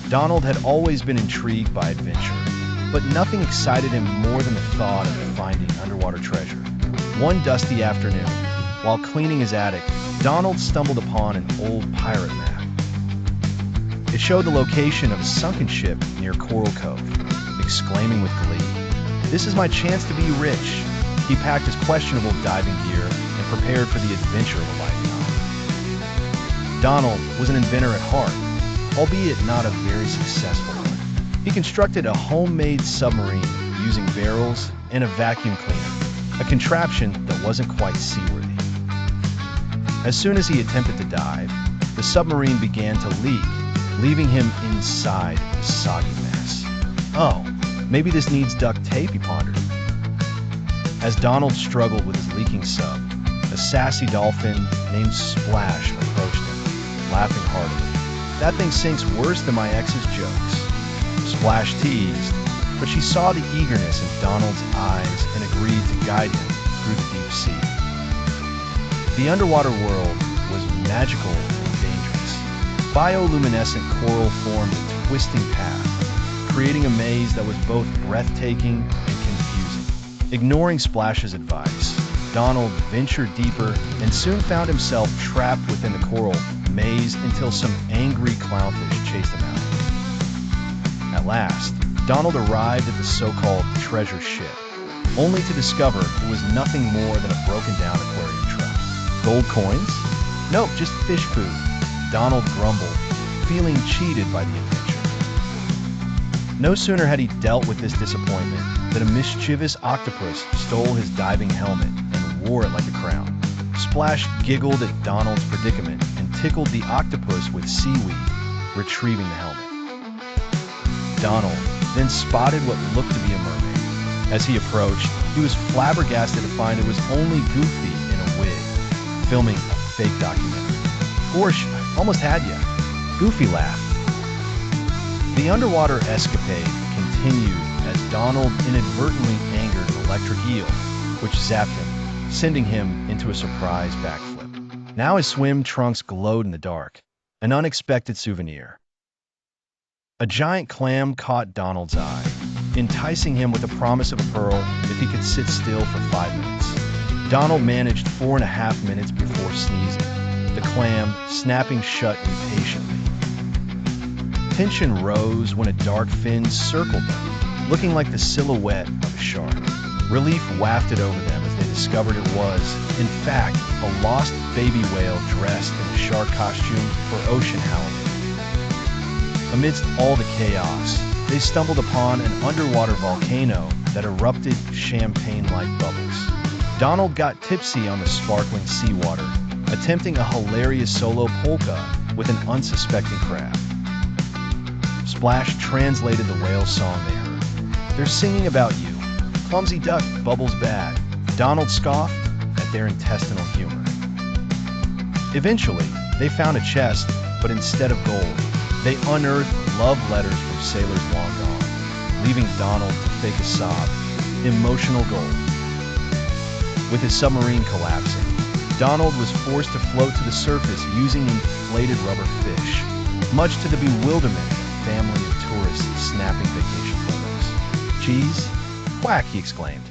Donald had always been intrigued by adventure, but nothing excited him more than the thought of finding underwater treasure. One dusty afternoon, while cleaning his attic, Donald stumbled upon an old pirate map. It showed the location of a sunken ship near Coral Cove. Exclaiming with glee, "This is my chance to be rich!" He packed his questionable diving gear and prepared for the adventure of a lifetime. Donald was an inventor at heart, albeit not a very successful one. He constructed a homemade submarine using barrels and a vacuum cleaner, a contraption that wasn't quite seaworthy. As soon as he attempted to dive, the submarine began to leak, leaving him inside a soggy mess. "Oh, maybe this needs duct tape," he pondered. As Donald struggled with his leaking sub, a sassy dolphin named Splash approached him, laughing heartily. "That thing sinks worse than my ex's jokes," Splash teased, but she saw the eagerness in Donald's eyes and agreed to guide him through the deep sea. The underwater world was magical and dangerous. Bioluminescent coral formed a twisting path, creating a maze that was both breathtaking and confusing. Ignoring Splash's advice, Donald ventured deeper and soon found himself trapped within the coral maze until some angry clownfish chased him out. At last, Donald arrived at the so-called treasure ship, only to discover it was nothing more than a broken-down aquarium truck. "Gold coins? Nope, just fish food," Donald grumbled, feeling cheated by the adventure. No sooner had he dealt with this disappointment than a mischievous octopus stole his diving helmet and wore it like a crown. Splash giggled at Donald's predicament and tickled the octopus with seaweed, retrieving the helmet. Donald then spotted what looked to be a mermaid. As he approached, he was flabbergasted to find it was only Goofy in a wig, filming a fake documentary. "Gosh, almost had ya," Goofy laughed. The underwater escapade continued as Donald inadvertently angered an electric eel, which zapped him, sending him into a surprise backflip. Now his swim trunks glowed in the dark, an unexpected souvenir. A giant clam caught Donald's eye, enticing him with the promise of a pearl if he could sit still for 5 minutes. Donald managed 4.5 minutes before sneezing, the clam snapping shut impatiently. Tension rose when a dark fin circled them, looking like the silhouette of a shark. Relief wafted over them as they discovered it was, in fact, a lost baby whale dressed in a shark costume for ocean howling. Amidst all the chaos, they stumbled upon an underwater volcano that erupted champagne-like bubbles. Donald got tipsy on the sparkling seawater, attempting a hilarious solo polka with an unsuspecting crab. Splash translated the whale song they heard. "They're singing about you. Clumsy duck, bubbles bad." Donald scoffed at their intestinal humor. Eventually, they found a chest, but instead of gold, they unearthed love letters from sailors long gone, leaving Donald to fake a sob, emotional gold. With his submarine collapsing, Donald was forced to float to the surface using inflated rubber fish, much to the bewilderment of a family of tourists snapping vacation photos. "Cheese? Quack!" he exclaimed.